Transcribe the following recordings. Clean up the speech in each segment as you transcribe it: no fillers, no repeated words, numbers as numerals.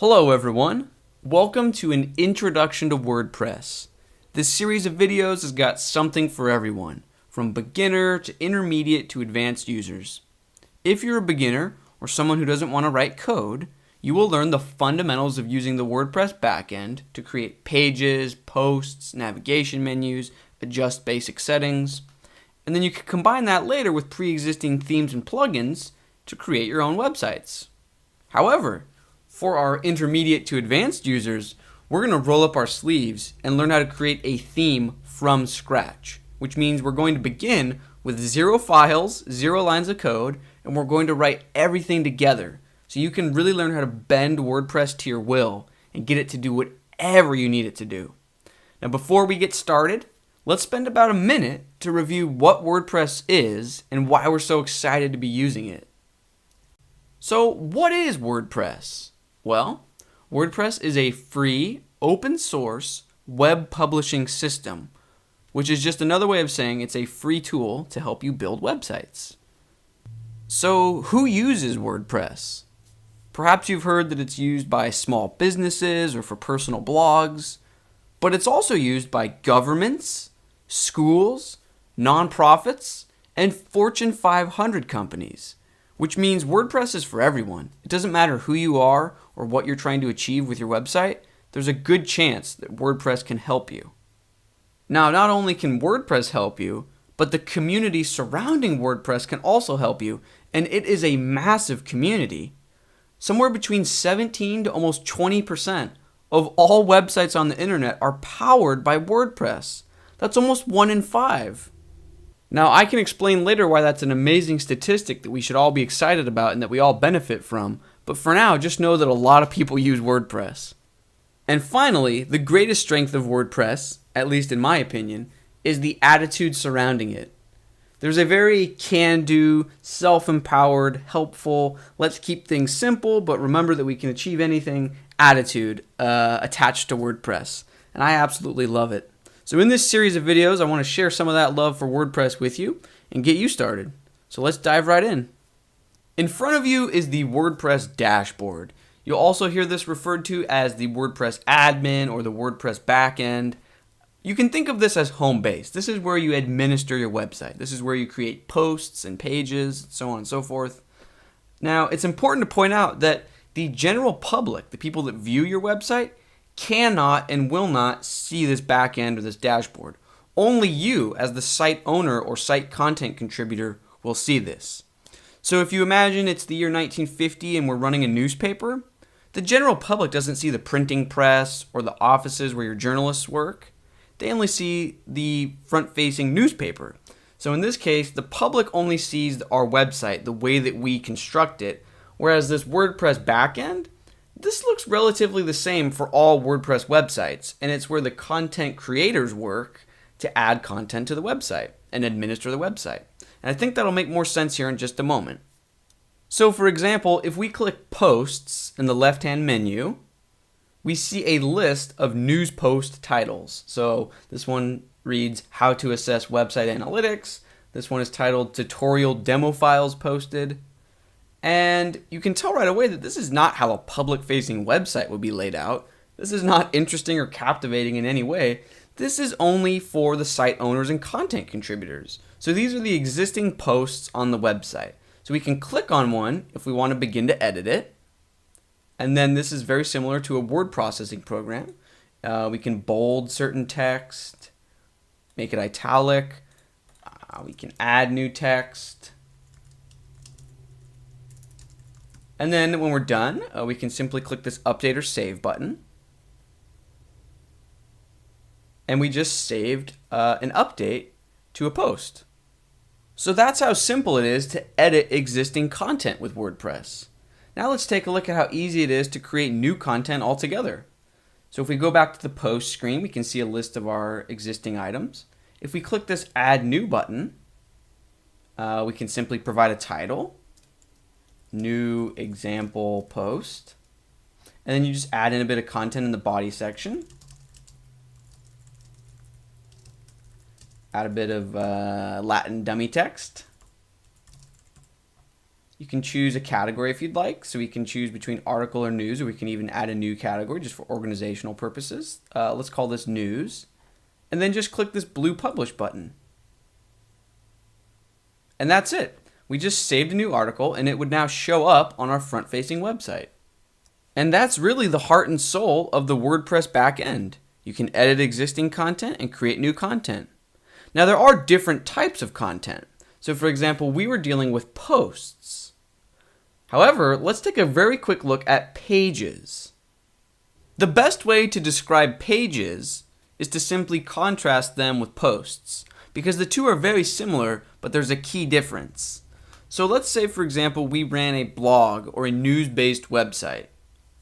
Hello everyone, welcome to an introduction to WordPress. This series of videos has got something for everyone, from beginner to intermediate to advanced users. If you're a beginner or someone who doesn't want to write code, you will learn the fundamentals of using the WordPress backend to create pages, posts, navigation menus, adjust basic settings, and then you can combine that later with pre-existing themes and plugins to create your own websites. However, for our intermediate to advanced users, we're going to roll up our sleeves and learn how to create a theme from scratch, which means we're going to begin with 0 files, 0 lines of code, and we're going to write everything together so you can really learn how to bend WordPress to your will and get it to do whatever you need it to do. Now, before we get started, let's spend about a minute to review what WordPress is and why we're so excited to be using it. So, what is WordPress? Well, WordPress is a free, open source web publishing system, which is just another way of saying it's a free tool to help you build websites. So, who uses WordPress? Perhaps you've heard that it's used by small businesses or for personal blogs, but it's also used by governments, schools, nonprofits, and Fortune 500 companies. Which means WordPress is for everyone. It doesn't matter who you are or what you're trying to achieve with your website, there's a good chance that WordPress can help you. Now, not only can WordPress help you, but the community surrounding WordPress can also help you, and it is a massive community. Somewhere between 17 to almost 20% of all websites on the internet are powered by WordPress. That's almost 1 in 5. Now, I can explain later why that's an amazing statistic that we should all be excited about and that we all benefit from, but for now, just know that a lot of people use WordPress. And finally, the greatest strength of WordPress, at least in my opinion, is the attitude surrounding it. There's a very can-do, self-empowered, helpful, let's keep things simple, but remember that we can achieve anything attitude attached to WordPress, and I absolutely love it. So in this series of videos, I want to share some of that love for WordPress with you and get you started. So let's dive right in. In front of you is the WordPress dashboard. You'll also hear this referred to as the WordPress admin or the WordPress backend. You can think of this as home base. This is where you administer your website. This is where you create posts and pages, so on and so forth. Now, it's important to point out that the general public, the people that view your website, cannot and will not see this backend or this dashboard. Only you, as the site owner or site content contributor, will see this. So if you imagine it's the year 1950 and we're running a newspaper, the general public doesn't see the printing press or the offices where your journalists work. They only see the front-facing newspaper. So in this case, the public only sees our website, the way that we construct it, whereas this WordPress backend, this looks relatively the same for all WordPress websites, and it's where the content creators work to add content to the website and administer the website. And I think that'll make more sense here in just a moment. So for example, if we click Posts in the left-hand menu, we see a list of news post titles. So this one reads How to Assess Website Analytics. This one is titled Tutorial Demo Files Posted. And you can tell right away that this is not how a public-facing website would be laid out. This is not interesting or captivating in any way. This is only for the site owners and content contributors. So these are the existing posts on the website. So we can click on one if we want to begin to edit it. And then this is very similar to a word processing program. We can bold certain text, make it italic. We can add new text. And then when we're done, we can simply click this Update or Save button. And we just saved an update to a post. So that's how simple it is to edit existing content with WordPress. Now let's take a look at how easy it is to create new content altogether. So if we go back to the post screen, we can see a list of our existing items. If we click this Add New button, we can simply provide a title. New example post, and then you just add in a bit of content in the body section, add a bit of Latin dummy text, You can choose a category if you'd like. So we can choose between article or news, or we can even add a new category just for organizational purposes. Let's call this news. And then just click this blue publish button. And that's it. We just saved a new article and it would now show up on our front-facing website. And that's really the heart and soul of the WordPress backend. You can edit existing content and create new content. Now there are different types of content. So for example, we were dealing with posts. However, let's take a very quick look at pages. The best way to describe pages is to simply contrast them with posts, because the two are very similar, but there's a key difference. So let's say, for example, we ran a blog or a news-based website.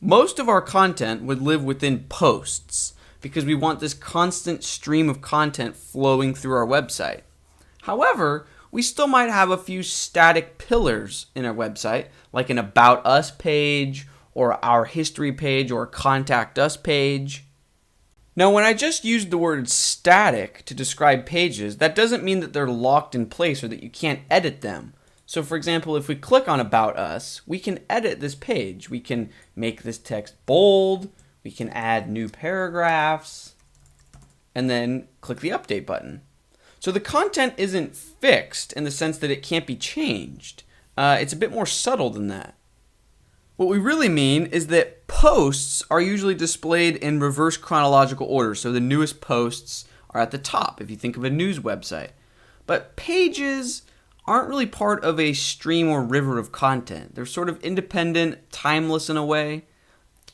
Most of our content would live within posts because we want this constant stream of content flowing through our website. However, we still might have a few static pillars in our website, like an About Us page, or our history page, or a Contact Us page. Now, when I just used the word static to describe pages, that doesn't mean that they're locked in place or that you can't edit them. So for example, if we click on About Us, we can edit this page. We can make this text bold, we can add new paragraphs, and then click the update button. So the content isn't fixed in the sense that it can't be changed. It's a bit more subtle than that. What we really mean is that posts are usually displayed in reverse chronological order, so the newest posts are at the top if you think of a news website. But pages aren't really part of a stream or river of content. They're sort of independent, timeless in a way,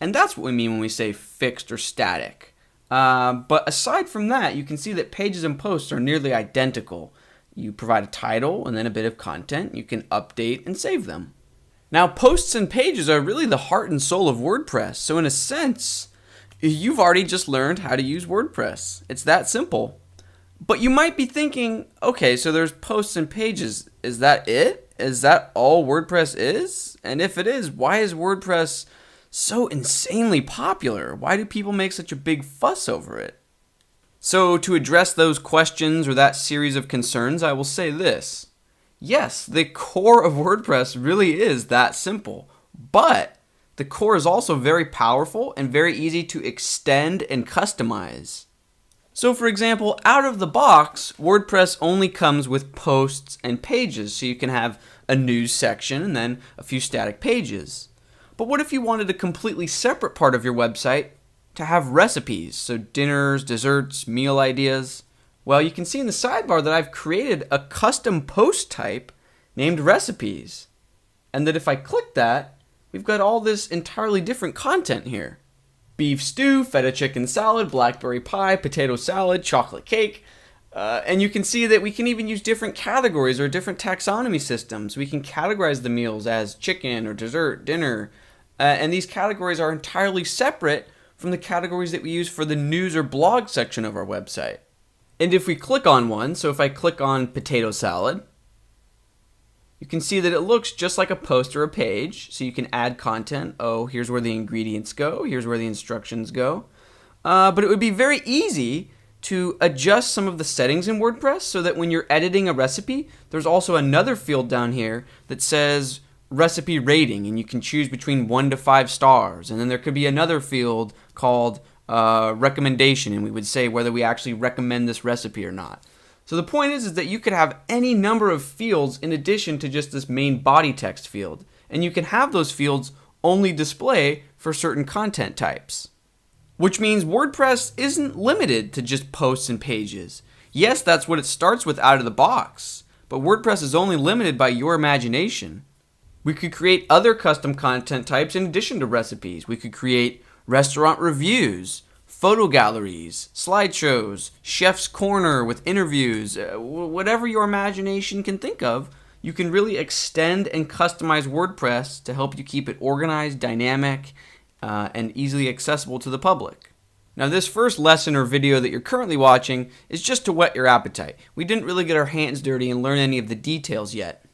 and that's what we mean when we say fixed or static. But aside from that, you can see that pages and posts are nearly identical. You provide a title and then a bit of content. You can update and save them. Now, posts and pages are really the heart and soul of WordPress. So in a sense, you've already just learned how to use WordPress. It's that simple. But you might be thinking, okay, so there's posts and pages. Is that it? Is that all WordPress is? And if it is, why is WordPress so insanely popular? Why do people make such a big fuss over it? So to address those questions or that series of concerns, I will say this. Yes, the core of WordPress really is that simple, but the core is also very powerful and very easy to extend and customize. So for example, out of the box, WordPress only comes with posts and pages, so you can have a news section and then a few static pages. But what if you wanted a completely separate part of your website to have recipes, so dinners, desserts, meal ideas? Well, you can see in the sidebar that I've created a custom post type named recipes. And that if I click that, we've got all this entirely different content here. Beef stew, feta chicken salad, blackberry pie, potato salad, chocolate cake. And you can see that we can even use different categories or different taxonomy systems. We can categorize the meals as chicken or dessert, dinner. And these categories are entirely separate from the categories that we use for the news or blog section of our website. And if we click on one, so if I click on potato salad, you can see that it looks just like a post or a page. So you can add content. Oh, here's where the ingredients go. Here's where the instructions go. But it would be very easy to adjust some of the settings in WordPress so that when you're editing a recipe, there's also another field down here that says recipe rating, and you can choose between 1 to 5 stars. And then there could be another field called recommendation, and we would say whether we actually recommend this recipe or not. So the point is that you could have any number of fields in addition to just this main body text field, and you can have those fields only display for certain content types. Which means WordPress isn't limited to just posts and pages. Yes, that's what it starts with out of the box, but WordPress is only limited by your imagination. We could create other custom content types in addition to recipes. We could create restaurant reviews, photo galleries, slideshows, chef's corner with interviews, whatever your imagination can think of. You can really extend and customize WordPress to help you keep it organized, dynamic, and easily accessible to the public. Now, this first lesson or video that you're currently watching is just to whet your appetite. We didn't really get our hands dirty and learn any of the details yet.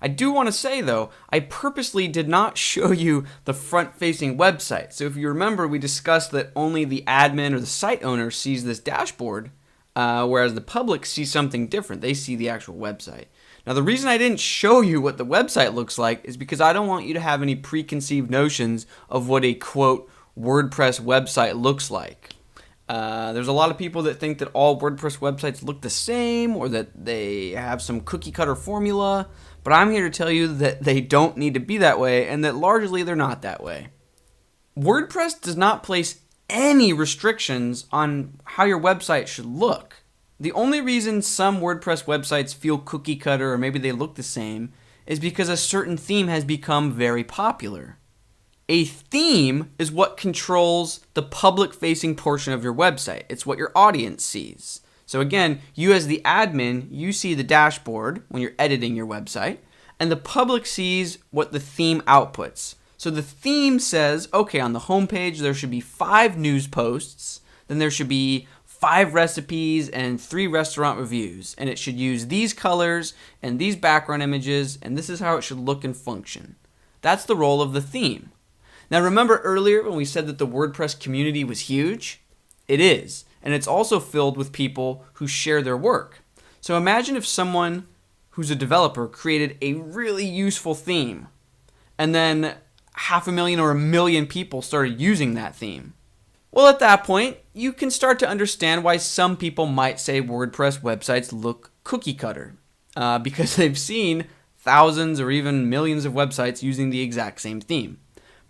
I do want to say, though, I purposely did not show you the front-facing website. So if you remember, we discussed that only the admin or the site owner sees this dashboard, whereas the public sees something different. They see the actual website. Now, the reason I didn't show you what the website looks like is because I don't want you to have any preconceived notions of what a quote WordPress website looks like. There's a lot of people that think that all WordPress websites look the same or that they have some cookie cutter formula, but I'm here to tell you that they don't need to be that way and that largely they're not that way. WordPress does not place any restrictions on how your website should look. The only reason some WordPress websites feel cookie cutter or maybe they look the same is because a certain theme has become very popular. A theme is what controls the public-facing portion of your website. It's what your audience sees. So again, you as the admin, you see the dashboard when you're editing your website, and the public sees what the theme outputs. So the theme says, okay, on the homepage there should be 5 news posts, then there should be 5 recipes and 3 restaurant reviews, and it should use these colors and these background images, and this is how it should look and function. That's the role of the theme. Now remember earlier when we said that the WordPress community was huge? It is, and it's also filled with people who share their work. So imagine if someone who's a developer created a really useful theme, and then 500,000 or 1 million people started using that theme. Well, at that point, you can start to understand why some people might say WordPress websites look cookie cutter, because they've seen thousands or even millions of websites using the exact same theme.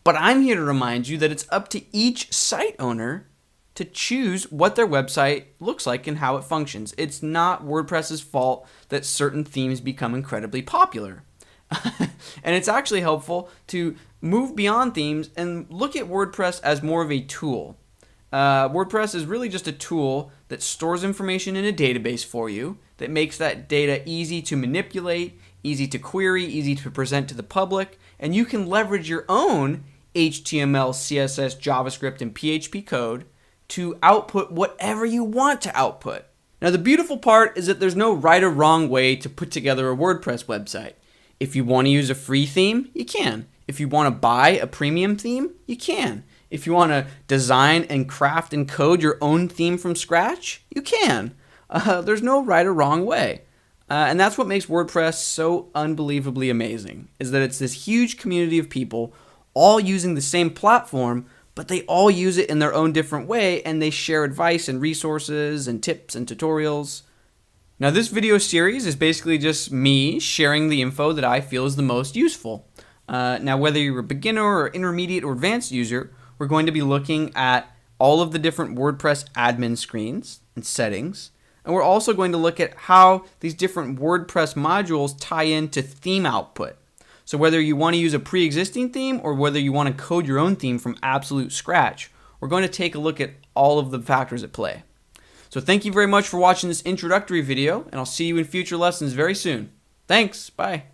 But I'm here to remind you that it's up to each site owner to choose what their website looks like and how it functions. It's not WordPress's fault that certain themes become incredibly popular. And it's actually helpful to move beyond themes and look at WordPress as more of a tool. WordPress is really just a tool that stores information in a database for you, that makes that data easy to manipulate, easy to query, easy to present to the public, and you can leverage your own HTML, CSS, JavaScript, and PHP code to output whatever you want to output. Now the beautiful part is that there's no right or wrong way to put together a WordPress website. If you want to use a free theme, you can. If you want to buy a premium theme, you can. If you want to design and craft and code your own theme from scratch, you can. There's no right or wrong way. And that's what makes WordPress so unbelievably amazing, is that it's this huge community of people all using the same platform, but they all use it in their own different way, and they share advice and resources and tips and tutorials. Now this video series is basically just me sharing the info that I feel is the most useful. Now whether you're a beginner or intermediate or advanced user, we're going to be looking at all of the different WordPress admin screens and settings. And we're also going to look at how these different WordPress modules tie into theme output. So whether you want to use a pre-existing theme or whether you want to code your own theme from absolute scratch, we're going to take a look at all of the factors at play. So thank you very much for watching this introductory video, and I'll see you in future lessons very soon. Thanks, bye.